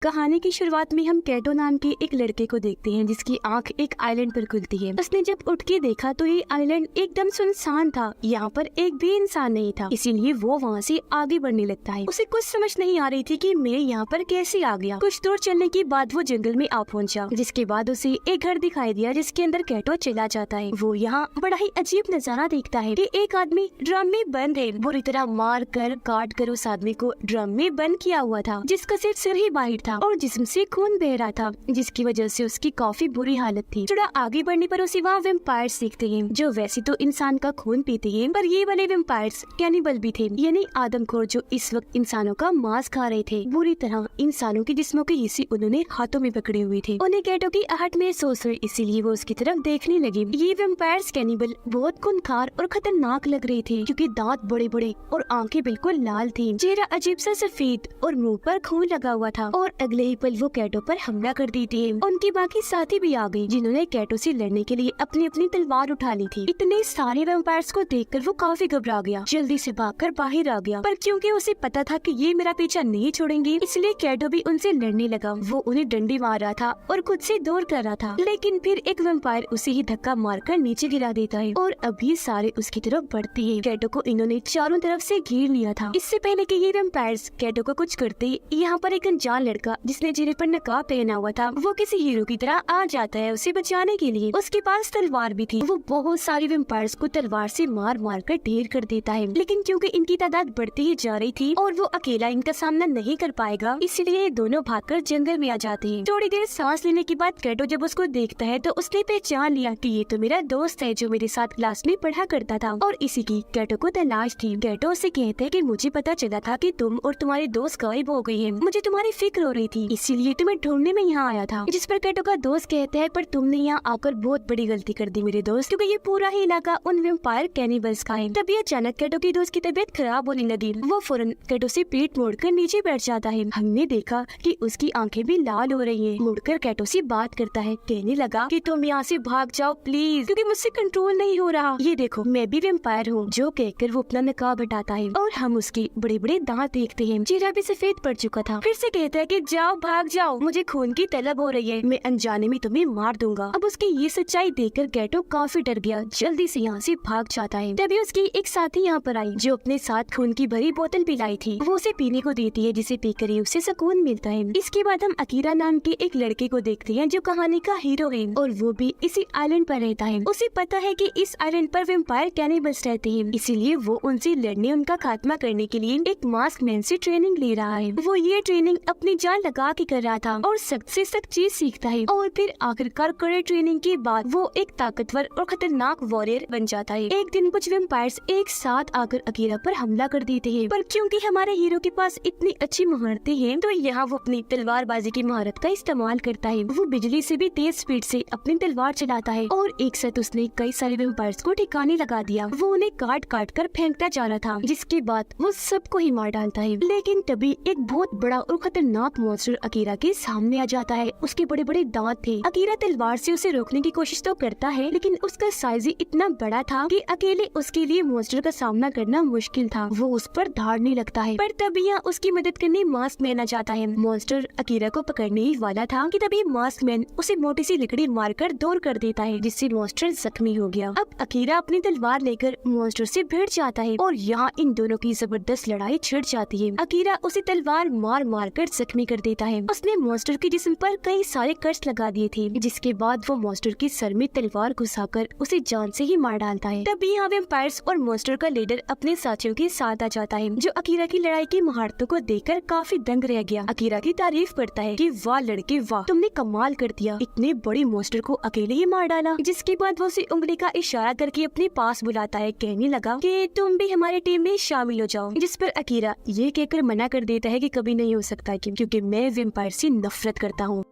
कहानी की शुरुआत में हम कैटो नाम के एक लड़के को देखते हैं जिसकी आंख एक आइलैंड पर खुलती है। उसने जब उठ के देखा तो ये आइलैंड एकदम सुनसान था, यहाँ पर एक भी इंसान नहीं था, इसीलिए वो वहाँ से आगे बढ़ने लगता है। उसे कुछ समझ नहीं आ रही थी कि मैं यहाँ पर कैसे आ गया। कुछ दूर चलने के बाद वो जंगल में आ पहुँचा, जिसके बाद उसे एक घर दिखाई दिया जिसके अंदर कैटो चला जाता है। वो यहाँ बड़ा ही अजीब नजारा देखता है कि एक आदमी ड्रम में बंद है। बुरी तरह मार कर काट कर उस आदमी को ड्रम में बंद किया हुआ था, जिसका सिर्फ सिर ही बाहर था और जिस्म से खून बह रहा था, जिसकी वजह से उसकी काफी बुरी हालत थी। थोड़ा आगे बढ़ने पर उसे वहाँ वेम्पायर्स दिखते हैं, जो वैसे तो इंसान का खून पीते हैं, पर ये वाले वेम्पायर्स कैनिबल भी थे, यानी आदमखोर जो इस वक्त इंसानों का मांस खा रहे थे। बुरी तरह इंसानों के जिस्मों के हिस्से उन्होंने हाथों में पकड़े हुए थे। उन्हें कैटो की आहट महसूस हुई, इसीलिए वो उसकी तरफ देखने लगी। ये वेम्पायर्स कैनिबल बहुत खूंखार और खतरनाक लग रहे थे, क्योंकि दांत बड़े बड़े और आंखें बिल्कुल लाल थी। चेहरा अजीब सा सफेद और मुंह पर खून लगा हुआ था, और अगले ही पल वो कैटो पर हमला कर देती है। उनके बाकी साथी भी आ गए, जिन्होंने कैटो से लड़ने के लिए अपनी अपनी तलवार उठा ली थी। इतने सारे वैम्पायर्स को देखकर वो काफी घबरा गया, जल्दी से भागकर बाहर आ गया। पर क्योंकि उसे पता था कि ये मेरा पीछा नहीं छोड़ेंगे, इसलिए कैटो भी उनसे लड़ने लगा। वो उन्हें डंडी मार रहा था और खुद से दूर कर रहा था, लेकिन फिर एक वैम्पायर उसे ही धक्का मारकर नीचे गिरा देता है और अभी सारे उसकी तरफ बढ़ते हैं। कैटो को इन्होंने चारों तरफ से घेर लिया था। इससे पहले कि ये वैम्पायर्स कैटो को कुछ करते, यहाँ पर एक अनजान लड़का जिसने चेहरे पर नकाब पहना हुआ था, वो किसी हीरो की तरह आ जाता है उसे बचाने के लिए। उसके पास तलवार भी थी। वो बहुत सारे वैम्पायर्स को तलवार से मार मार कर ढेर कर देता है, लेकिन क्योंकि इनकी तादाद बढ़ती ही जा रही थी और वो अकेला इनका सामना नहीं कर पाएगा, इसलिए ये दोनों भागकर जंगल में आ जाते हैं। थोड़ी देर सांस लेने के बाद कैटो जब उसको देखता है तो उसने पहचान लिया कि ये तो मेरा दोस्त है जो मेरे साथ क्लास में पढ़ा करता था, और इसी की कैटो को तलाश थी। कैटो उसे कहते हैं कि मुझे पता चला था कि तुम और तुम्हारे दोस्त गायब हो गए हैं। मुझे तुम्हारी फिक्र हो रही थी, इसीलिए तुम्हें ढूंढने में यहाँ आया था। जिस पर कैटो का दोस्त कहता है, पर तुमने यहाँ आकर बहुत बड़ी गलती कर दी मेरे दोस्त, क्योंकि ये पूरा ही इलाका उन वेम्पायर कैनिबल्स का है। तभी अचानक कैटो की दोस्त की तबीयत खराब होने लगी। वो फौरन कैटो से पीठ मोड़कर नीचे बैठ जाता है। हमने देखा कि उसकी आंखें भी लाल हो रही हैं। मुड़कर कैटो से बात करता है, कहने लगा कि तुम यहाँ से भाग जाओ प्लीज, क्योंकि मुझसे कंट्रोल नहीं हो रहा। ये देखो मैं भी वेम्पायर हूँ। जो कहकर वो अपना नकाब हटाता है और हम उसके बड़े बड़े दांत देखते हैं। चेहरा भी सफेद पड़ चुका था। फिर से कहता है कि जाओ भाग जाओ, मुझे खून की तलब हो रही है, मैं अनजाने में तुम्हें मार दूंगा। अब उसकी ये सच्चाई देखकर कैटो काफी डर गया, जल्दी से यहाँ से भाग जाता है। तभी उसकी एक साथी यहाँ पर आई, जो अपने साथ खून की भरी बोतल पिलाई थी। वो उसे पीने को देती है, जिसे पीकर ही उसे सुकून मिलता है। इसके बाद हम अकीरा नाम के एक लड़के को देखते हैं, जो कहानी का हीरो है, और वो भी इसी आइलैंड पर रहता है। उसे पता है कि इस आइलैंड पर वेम्पायर कैनिबल्स रहते हैं, इसीलिए वो उनसे लड़ने, उनका खात्मा करने के लिए एक मास्क मैन से ट्रेनिंग ले रहा है। वो ये ट्रेनिंग अपनी जान लगा के कर रहा था और सख्त से सख्त चीज सीखता है, और फिर आखिरकार कड़े ट्रेनिंग के बाद वो एक ताकतवर और खतरनाक वॉरियर बन जाता है। एक दिन कुछ वेम्पायर्स एक साथ आकर अकीरा पर हमला कर देते हैं, पर क्योंकि हमारे हीरो के पास इतनी अच्छी महारतें हैं, तो यहाँ वो अपनी तलवारबाजी की महारत का इस्तेमाल करता है। वो बिजली से भी तेज स्पीड से अपनी तलवार चलाता है, और एक साथ उसने कई सारे वेम्पायर्स को ठिकाने लगा दिया। वो उन्हें काट काट कर फेंकता जा रहा था, जिसके बाद वो सबको ही मार डालता है। लेकिन तभी एक बहुत बड़ा और खतरनाक मॉन्स्टर अकीरा के सामने आ जाता है। उसके बड़े बड़े दांत थे। अकीरा तलवार से उसे रोकने की कोशिश तो करता है, लेकिन उसका साइज ही इतना बड़ा था कि अकेले उसके लिए मॉन्स्टर का सामना करना मुश्किल था। वो उस पर धाड़ने लगता है, पर तभी यहाँ उसकी मदद करने मास्क मैन आ जाता है। मॉन्स्टर अकीरा को पकड़ने ही वाला था कि तभी मास्क मैन उसे मोटी सी लकड़ी मारकर दूर कर देता है, जिससे मॉन्स्टर जख्मी हो गया। अब अकीरा अपनी तलवार लेकर मॉन्स्टर से भिड़ जाता है, और यहाँ इन दोनों की जबरदस्त लड़ाई छिड़ जाती है। अकीरा उसे तलवार मार मार कर जख्मी कर देता है। उसने मॉन्स्टर के जिस्म पर कई सारे कट्स लगा दिए थे, जिसके बाद वो मॉन्स्टर के सर में तलवार घुसाकर उसे जान से ही मार डालता है। तभी यहाँ वेम्पायर्स और मॉन्स्टर का लीडर अपने साथियों के साथ आ जाता है, जो अकीरा की लड़ाई की महारतों को देखकर काफी दंग रह गया। अकीरा की तारीफ करता है कि वाह लड़के वाह, तुमने कमाल कर दिया, इतने बड़े मॉन्स्टर को अकेले ही मार डाला। जिसके बाद वो उसे उंगली का इशारा करके अपने पास बुलाता है, कहने लगा कि तुम भी हमारे टीम में शामिल हो जाओ। जिस पर अकीरा ये कहकर मना कर देता है कि कभी नहीं हो सकता, क्योंकि मैं वेम्पायर से नफरत करता हूँ।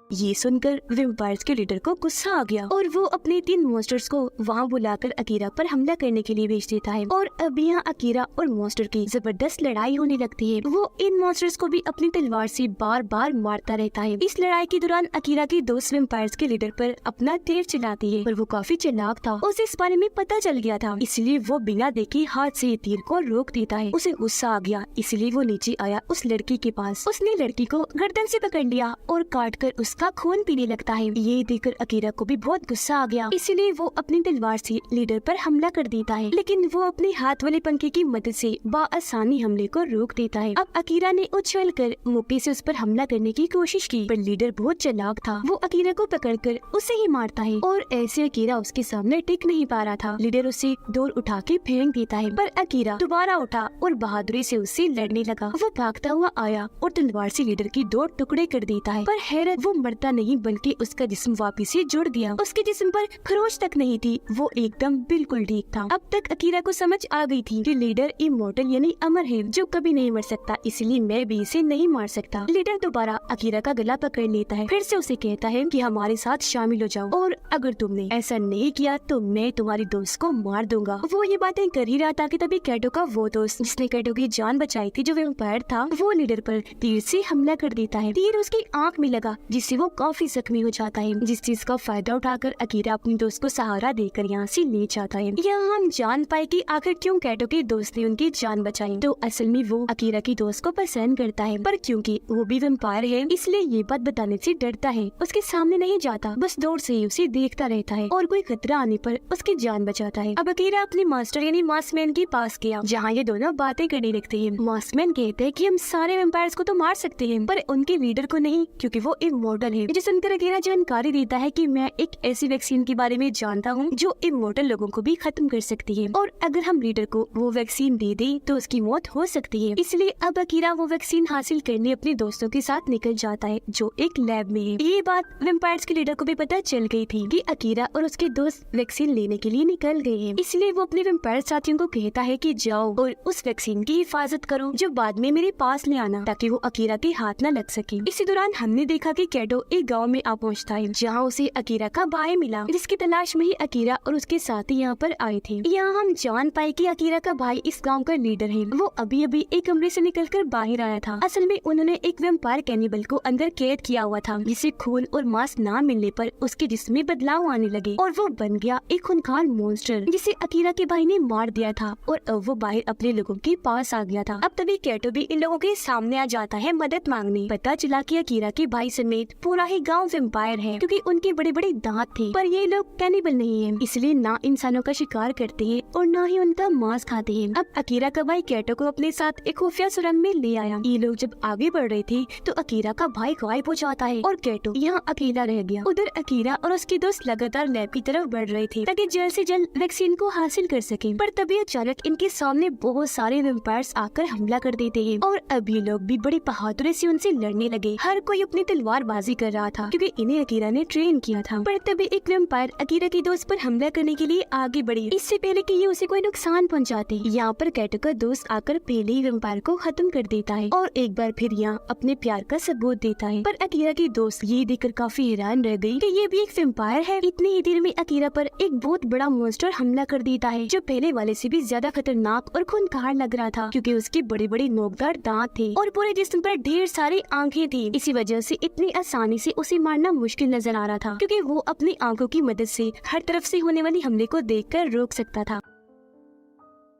ये सुनकर वेम्पायर्स के लीडर को गुस्सा आ गया और वो अपने 3 मॉन्स्टर्स को वहाँ बुलाकर अकीरा पर हमला करने के लिए भेज देता है। और अब यहाँ अकीरा और मॉन्स्टर की जबरदस्त लड़ाई होने लगती है। वो इन मॉन्स्टर्स को भी अपनी तलवार से बार बार मारता रहता है। इस लड़ाई के दौरान अकीरा की दोस्त वेम्पायर्स के लीडर पर अपना तीर चलाती है, पर वो काफी चालाक था, उसे इस बारे में पता चल गया था, इसलिए वो बिना देखे हाथ से तीर को रोक देता है। उसे गुस्सा आ गया, इसलिए वो नीचे आया उस लड़की के पास। उसने लड़की को गर्दन से पकड़ लिया और काट कर उसका खून पीने लगता है। ये देखकर अकीरा को भी बहुत गुस्सा आ गया, इसलिए वो अपनी तलवार से लीडर पर हमला कर देता है, लेकिन वो अपने हाथ वाले पंखे की मदद से बाआसानी हमले को रोक देता है। अब अकीरा ने उछल कर मुक्के से उस पर हमला करने की कोशिश की, पर लीडर बहुत चालाक था, वो अकीरा को पकड़कर उसे ही मारता है और ऐसे अकीरा उसके सामने टिक नहीं पा रहा था। लीडर उसे दूर उठा के फेंक देता है, पर अकीरा दोबारा उठा और बहादुरी से उससे लड़ने लगा। वो भागता हुआ आया और तलवार से लीडर की 2 टुकड़े कर देता है, पर हैरत, वो मरता नहीं बल्कि उसका जिस्म वापिस से जुड़ गया। उसके जिस्म पर खरोच तक नहीं थी, वो एकदम बिल्कुल ठीक था। अब तक अकीरा को समझ आ गई थी कि लीडर इमॉर्टल यानी अमर है, जो कभी नहीं मर सकता, इसलिए मैं भी इसे नहीं मार सकता। लीडर दोबारा अकीरा का गला पकड़ लेता है, फिर से उसे कहता है कि हमारे साथ शामिल हो जाओ, और अगर तुमने ऐसा नहीं किया तो मैं तुम्हारी दोस्त को मार दूंगा। वो ये बातें कर ही रहा था कि तभी कैटो का वो दोस्त जिसने कैटो की जान बचाई थी, जो वेम्पायर था, वो लीडर पर तीर से हमला कर देता है। तीर उसकी आंख में लगा, जिससे वो काफी जख्मी हो जाता है, जिस चीज का फायदा उठाकर अकीरा अपनी दोस्त को सहारा देकर यहाँ से ले जाता है। यहाँ हम जान पाए कि आखिर क्यों कैटो के दोस्त ने उनकी जान बचाई। तो असल में वो अकीरा की दोस्त को पसंद करता है, पर क्योंकि वो भी वेम्पायर है, इसलिए ये बात बताने से डरता है। उसके सामने नहीं जाता, बस दूर से ही उसे देखता रहता है और कोई खतरा आने पर उसकी जान बचाता है। अब अकीरा अपने मास्टर यानी मास्कमैन के पास गया, जहाँ ये दोनों बातें करने लगते हैं। मास्कमैन कहते हैं कि हम सारे वेम्पायर्स को तो मार सकते हैं, पर उनके लीडर को नहीं, क्योंकि वो इमॉर्टल है। जिसे सुनकर अकीरा जानकारी देता है कि मैं एक ऐसी वैक्सीन के बारे में जानता हूँ जो इमॉर्टल लोगों को भी खत्म कर सकती है, और अगर हम लीडर को वो वैक्सीन दे दे तो उसकी मौत हो सकती है। इसलिए अब अकीरा वो वैक्सीन हासिल करने अपने दोस्तों के साथ निकल जाता है, जो एक लैब में है। ये बात वेम्पायर्स के लीडर को भी पता चल गई थी कि अकीरा और उसके दोस्त वैक्सीन लेने के लिए निकल गए हैं, इसलिए वो अपने वेम्पायर साथियों को कहता है कि जाओ और उस वैक्सीन की हिफाजत करो, जो बाद में मेरे पास ले आना, ताकि वो अकीरा के हाथ न लग सके। इसी दौरान हमने देखा कि कैटो एक गांव में आ पहुंचता है, जहां उसे अकीरा का भाई मिला, जिसकी तलाश में ही अकीरा और उसके साथी यहाँ पर आए थे। यहाँ हम जान पाए कि अकीरा का भाई इस गांव का लीडर है। वो अभी अभी एक कमरे से निकलकर बाहर आया था। असल में उन्होंने एक वेम्पायर कैनिबल को अंदर कैद किया हुआ था, जिसे खून और मांस न मिलने पर उसके जिस्म में बदलाव आने लगे और वो बन गया एक खूंखार मॉन्स्टर, जिसे अकीरा के भाई ने मार दिया था, और अब वो बाहर अपने लोगों के पास आ गया था। अब तभी कैटो भी इन लोगों के सामने आ जाता है मदद मांगने। पता चला कि अकीरा के भाई समेत पूरा ही गांव वेम्पायर है, क्योंकि उनके बड़े बड़े दांत थे, पर ये लोग कैनिबल नहीं है, इसलिए ना इंसानों का शिकार करते हैं और ना ही उनका मांस खाते हैं। अब अकीरा का भाई कैटो को अपने साथ एक खुफिया सुरंग में ले आया। ये लोग जब आगे बढ़ रहे थे तो अकीरा का भाई गायब हो जाता है और कैटो यहाँ अकेला रह गया। उधर अकीरा और उसके दोस्त लगातार लैब की तरफ बढ़ रहे थे, ताकि जल्द से जल्द वैक्सीन को हासिल कर सके। पर तभी अचानक इनके सामने बहुत सारे वेम्पायर्स आकर हमला कर देते हैं, और अभी लोग भी बड़ी बहादुरी से उनसे लड़ने लगे। हर कोई अपनी तलवारबाजी कर रहा था, क्योंकि इन्हें अकीरा ने ट्रेन किया था। पर तभी एक वेम्पायर अकीरा की दोस्त पर हमला करने के लिए आगे बढ़ी, इससे पहले कि ये उसे कोई नुकसान पहुंचाते। यहाँ पर कैटो का दोस्त आकर पहले ही वेम्पायर को खत्म कर देता है और एक बार फिर यहाँ अपने प्यार का सबूत देता है। पर अकीरा की दोस्त ये देखकर काफी हैरान रह गई कि ये भी एक वेम्पायर है। इतनी ही देर में अकीरा पर एक बहुत बड़ा मॉन्स्टर हमला कर देता है, जो पहले वाले से भी ज्यादा खतरनाक और खूंखार लग रहा था, क्योंकि उसके बड़े बड़े नोकदार दांत थे और पूरे जिस्म पर ढेर सारी आंखें थी। इसी वजह से इतनी आसानी से उसे मारना मुश्किल नजर आ रहा था, क्योंकि वो अपनी आंखों की मदद से हर तरफ से होने वाली हमले को देखकर रोक सकता था।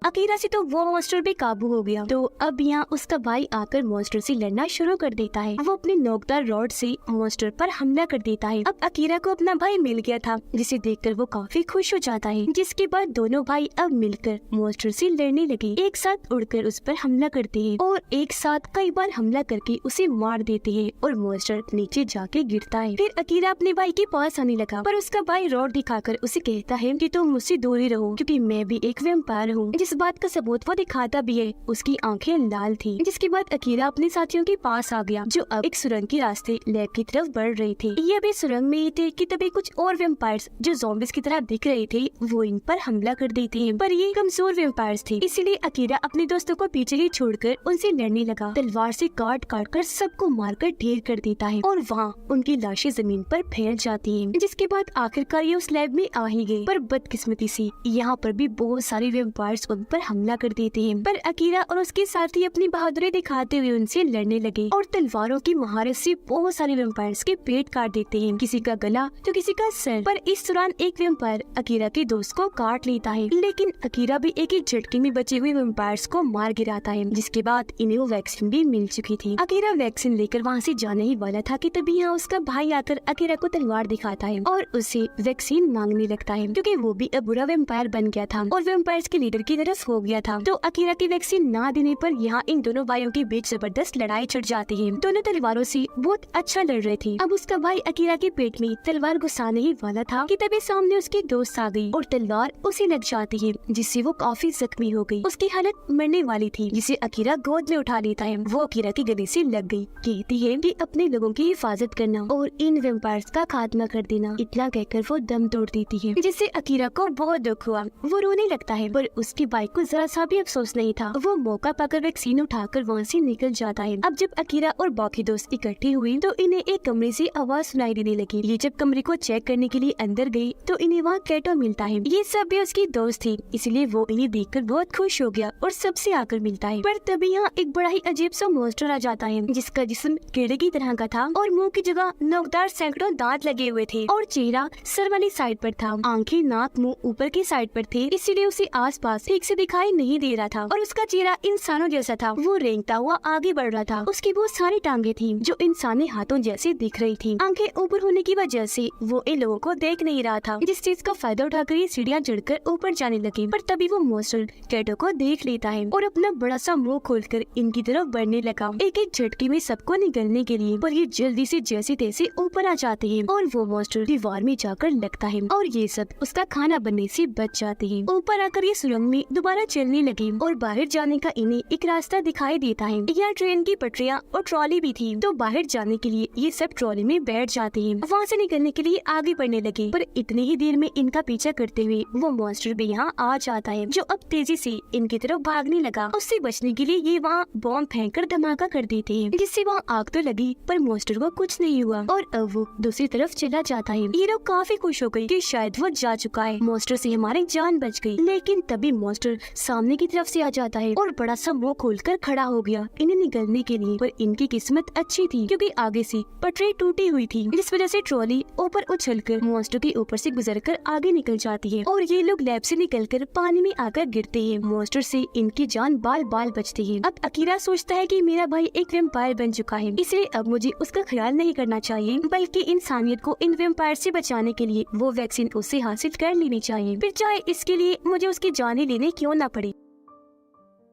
अकीरा से तो वो मॉन्स्टर भी काबू हो गया। तो अब यहाँ उसका भाई आकर मॉन्स्टर से लड़ना शुरू कर देता है। वो अपने नोकदार रॉड से मॉन्स्टर पर हमला कर देता है। अब अकीरा को अपना भाई मिल गया था, जिसे देखकर वो काफी खुश हो जाता है, जिसके बाद दोनों भाई अब मिलकर मॉन्स्टर से लड़ने लगे। एक साथ उड़कर उस पर हमला करते हैं और एक साथ कई बार हमला करके उसे मार देते हैं और मॉन्स्टर नीचे जाके गिरता है। फिर अकीरा अपने भाई के पास आने लगा, पर उसका भाई रॉड दिखाकर उसे कहता है कि तुम मुझसे दूर ही रहो, क्योंकि मैं भी एक वेम्पायर हूँ, इस बात का सबूत वो दिखाता भी है। उसकी आंखें लाल थी। जिसके बाद अकीरा अपने साथियों के पास आ गया जो अब एक सुरंग के रास्ते लैब की तरफ बढ़ रहे थे। ये अभी सुरंग में ही थे कि तभी कुछ और वेम्पायर्स जो ज़ॉम्बीज़ की तरह दिख रहे थे वो इन पर हमला कर देते हैं, पर ये कमजोर वेम्पायर्स थे। इसीलिए अकीरा अपने दोस्तों को पीछे ही छोड़कर उनसे लड़ने लगा। तलवार से काट काट कर सबको मारकर ढेर कर देता है और वहाँ उनकी लाशें जमीन पर फैल जाती हैं। जिसके बाद आखिरकार ये उस लैब में आ ही गए, पर बदकिस्मती से यहाँ पर भी बहुत सारे वेम्पायर्स उन पर हमला कर देते हैं। पर अकीरा और उसके साथी अपनी बहादुरी दिखाते हुए उनसे लड़ने लगे और तलवारों की महारत से बहुत सारे वेम्पायर्स के पेट काट देते हैं, किसी का गला तो किसी का सर। पर इस दौरान एक वेम्पायर अकीरा के दोस्त को काट लेता है, लेकिन अकीरा भी एक ही झटके में बचे हुए वेम्पायर्स को मार गिराता है। जिसके बाद इन्हें वो वैक्सीन भी मिल चुकी थी। अकीरा वैक्सीन लेकर वहाँ से जाने ही वाला था कि तभी यहाँ उसका भाई आकर अकीरा को तलवार दिखाता है और उससे वैक्सीन मांगने लगता है, क्योंकि वो भी अब बुरा वेम्पायर बन गया था और वेम्पायर्स के लीडर की तरफ हो गया था। तो अकीरा की वैक्सीन ना देने पर यहाँ इन दोनों भाइयों के बीच जबरदस्त लड़ाई छिड़ जाती है। दोनों तलवारों से बहुत अच्छा लड़ रहे थे। अब उसका भाई अकीरा के पेट में तलवार घुसाने ही वाला था कि तभी सामने उसकी दोस्त आ गई और तलवार उसे लग जाती है, जिससे वो काफी जख्मी हो गई। उसकी हालत मरने वाली थी, जिसे अकीरा गोद में उठा लेता है। वो अकीरा के गले से लग गई, कहती है कि अपने लोगों की हिफाजत करना और इन वेम्पायर्स का खात्मा कर देना। इतना कहकर वो दम तोड़ देती है, जिससे अकीरा को बहुत दुख हुआ। वो रोने लगता है, पर उसके भाई को जरा सा भी अफसोस नहीं था। वो मौका पाकर वैक्सीन उठाकर वहाँ से निकल जाता है। अब जब अकीरा और बाकी दोस्त इकट्ठे हुए तो इन्हें एक कमरे से आवाज सुनाई देने लगी। ये जब कमरे को चेक करने के लिए अंदर गई तो इन्हें वहाँ कैटो मिलता है। ये सब भी उसकी दोस्त थी, इसलिए वो इन्हें देखकर बहुत खुश हो गया और सबसे आकर मिलता है। पर तभी यहाँ एक बड़ा ही अजीब सा मॉन्स्टर आ जाता है, जिसका जिस्म कीड़े की तरह का था और मुंह की जगह नोकदार सैकड़ों दांत लगे हुए थे और चेहरा सर वाली साइड पर था। आंखें नाक मुंह ऊपर की साइड पर थे, इसीलिए उसे आसपास ठीक से दिखाई नहीं दे रहा था और उसका चेहरा इंसानों जैसा था। वो रेंगता हुआ आगे बढ़ रहा था। उसकी बहुत सारी टांगे थी जो इंसानी हाथों जैसे दिख रही थी। आंखें ऊपर होने की वजह से वो इन लोगों को देख नहीं रहा था, जिस चीज का फायदा उठाकर ये सीढ़ियां चढ़कर ऊपर जाने लगी। पर तभी वो मॉन्स्टर कैटो को देख लेता है और अपना बड़ा सा मुंह खोलकर इनकी तरफ बढ़ने लगा, एक एक झटके में सबको निगलने के लिए। पर ये जल्दी से जैसे तैसे ऊपर आ जाते हैं और वो मॉन्स्टर दीवार में जाकर लगता है और ये सब उसका खाना बनने से बच जाते हैं। ऊपर आकर ये सुरंग में दोबारा चलने लगे और बाहर जाने का इन्हें एक रास्ता दिखाई देता है। यहाँ ट्रेन की पटरियाँ और ट्रॉली भी थी, तो बाहर जाने के लिए ये सब ट्रॉली में बैठ जाते हैं। वहाँ से निकलने के लिए आगे बढ़ने लगे, पर इतनी ही देर में इनका पीछा करते हुए वो मॉन्स्टर भी यहाँ आ जाता है, जो अब तेजी से इनकी तरफ भागने लगा। उससे बचने के लिए ये वहाँ बॉम्ब फेंककर धमाका कर देते हैं, जिससे वहाँ आग तो लगी पर मॉन्स्टर को कुछ नहीं हुआ और अब वो दूसरी तरफ चला जाता है। ये लोग काफी खुश हो गए कि शायद वो जा चुका है, मॉन्स्टर से हमारी जान बच गई। लेकिन तभी मॉन्स्टर सामने की तरफ से आ जाता है और बड़ा सा मुंह खोलकर खड़ा हो गया इन्हें निगलने के लिए। पर इनकी किस्मत अच्छी थी, क्योंकि आगे से पटरी टूटी हुई थी, जिस वजह से ट्रॉली ऊपर उछलकर मॉन्स्टर के ऊपर से गुजरकर आगे निकल जाती है और ये लोग लैब से निकलकर पानी में आकर गिरते हैं। मॉन्स्टर से इनकी जान बाल बाल बचती है। अब अकीरा सोचता है कि मेरा भाई एक वेम्पायर बन चुका है, इसलिए अब मुझे उसका ख्याल नहीं करना चाहिए, बल्कि इंसानियत को इन वेम्पायर से बचाने के लिए वो वैक्सीन उससे हासिल कर लेनी चाहिए, फिर चाहे इसके लिए मुझे उसकी जान लेने क्यों ना पड़े।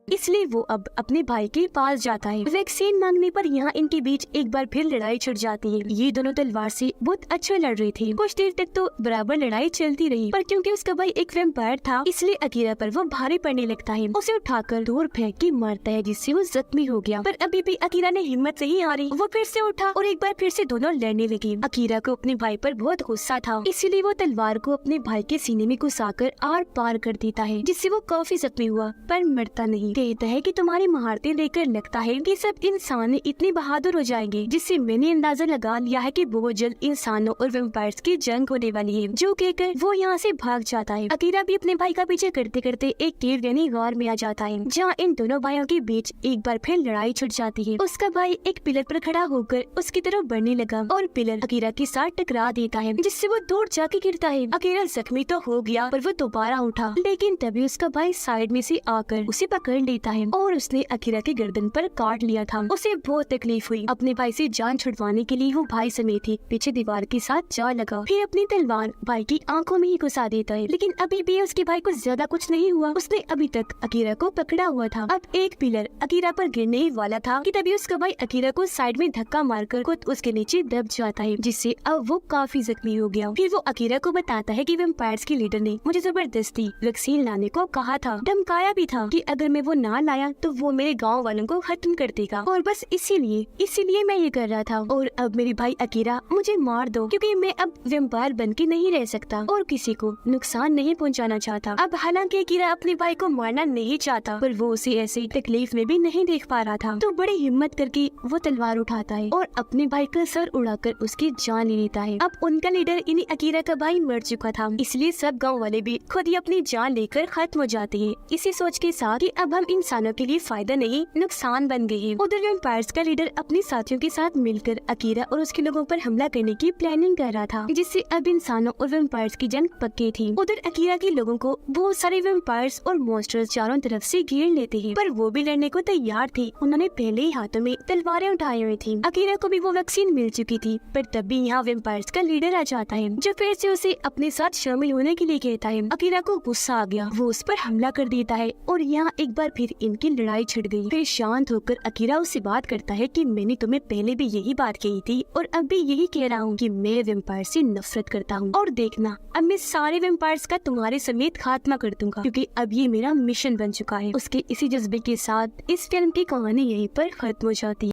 इसलिए वो अब अपने भाई के पास जाता है। वैक्सीन मांगने पर यहाँ इनके बीच एक बार फिर लड़ाई छिड़ जाती है। ये दोनों तलवार से बहुत अच्छा लड़ रहे थे। कुछ देर तक तो बराबर लड़ाई चलती रही, पर क्योंकि उसका भाई एक वैम्पायर था इसलिए अकीरा पर वो भारी पड़ने लगता है। उसे उठाकर दूर फेंक के मारता है, जिससे वो जख्मी हो गया। पर अभी भी अकीरा ने हिम्मत नहीं हारी, वो फिर से उठा और एक बार फिर से दोनों लड़ने लगे। अकीरा को अपने भाई पर बहुत गुस्सा था, इसीलिए वो तलवार को अपने भाई के सीने में घुसाकर आर पार कर देता है, जिससे वो काफी जख्मी हुआ पर मरता नहीं। कहता है कि तुम्हारी महारतें देखकर लगता है कि सब इंसान इतने बहादुर हो जाएंगे, जिससे मैंने अंदाजा लगा लिया है कि बहुत जल्द इंसानों और वेम्पायर्स की जंग होने वाली है। जो कहकर वो यहाँ से भाग जाता है। अकीरा भी अपने भाई का पीछे करते करते एक केव यानी गार में आ जाता है, जहाँ इन दोनों भाइयों के बीच एक बार फिर लड़ाई छिड़ जाती है। उसका भाई एक पिलर पर खड़ा होकर उसकी तरफ बढ़ने लगा और पिलर अकीरा के साथ टकरा देता है, जिससे वो दूर जाके गिरता है। अकीरा जख्मी तो हो गया, पर वो दोबारा उठा, लेकिन तभी उसका भाई साइड में से आकर उसे पकड़ लेता है और उसने अकीरा के गर्दन पर काट लिया था। उसे बहुत तकलीफ हुई। अपने भाई से जान छुड़वाने के लिए वो भाई समेत ही पीछे दीवार के साथ जा लगा। फिर अपनी तलवार भाई की आंखों में ही घुसा देता है, लेकिन अभी भी उसके भाई को ज्यादा कुछ नहीं हुआ। उसने अभी तक अकीरा को पकड़ा हुआ था। अब एक पिलर अकीरा पर गिरने ही वाला था कि तभी उसका भाई अकीरा को साइड में धक्का मारकर खुद उसके नीचे दब जाता है, जिससे अब वो काफी जख्मी हो गया। फिर वो अकीरा को बताता है कि वैम्पायर्स के लीडर ने मुझे जबरदस्ती वैक्सीन लाने को कहा था, धमकाया भी था कि अगर मैं वो ना लाया तो वो मेरे गाँव वालों को खत्म कर देगा, और बस इसीलिए मैं ये कर रहा था। और अब मेरे भाई अकीरा मुझे मार दो, क्योंकि मैं अब वैम्पायर बन के नहीं रह सकता और किसी को नुकसान नहीं पहुंचाना चाहता। अब हालांकि अकीरा अपने भाई को मारना नहीं चाहता, पर वो उसे ऐसे तकलीफ में भी नहीं देख पा रहा था, तो बड़ी हिम्मत करके वो तलवार उठाता है और अपने भाई का सर उड़ाकर उसकी जान ले लेता है। अब उनका लीडर यानी अकीरा का भाई मर चुका था, इसलिए सब गाँव वाले भी खुद ही अपनी जान लेकर खत्म हो जाते हैं, इसी सोच के साथ कि अब हम इंसानों के लिए फायदा नहीं नुकसान बन गए हैं। उधर वैम्पायर्स का लीडर अपने साथियों के साथ मिलकर अकीरा और उसके लोगों पर हमला करने की प्लानिंग कर रहा था, जिससे अब इंसानों और वैम्पायर्स की जंग पक्की थी। उधर अकीरा के लोगों को बहुत सारे वैम्पायर्स और मॉन्स्टर्स चारों तरफ से घेर लेते हैं, पर वो भी लड़ने को तैयार थे। उन्होंने पहले ही हाथों में तलवारें उठाई हुई थी। अकीरा को भी वो वैक्सीन मिल चुकी थी, पर तब भी यहाँ वैम्पायर्स का लीडर आ जाता है, जो फिर से उसे अपने साथ शामिल होने के लिए कहता है। अकीरा को गुस्सा आ गया, वो उस पर हमला कर देता है और यहाँ एक बार फिर इनकी लड़ाई छिड़ गई। फिर शांत होकर अकीरा उससे बात करता है कि मैंने तुम्हें पहले भी यही बात कही थी और अब भी यही कह रहा हूँ कि मैं वैम्पायर से नफरत करता हूँ, और देखना अब मैं सारे वैम्पायर्स का तुम्हारे समेत खात्मा कर दूंगा, क्योंकि अब ये मेरा मिशन बन चुका है। उसके इसी जज्बे के साथ इस फिल्म की कहानी यहीं पर खत्म हो जाती है।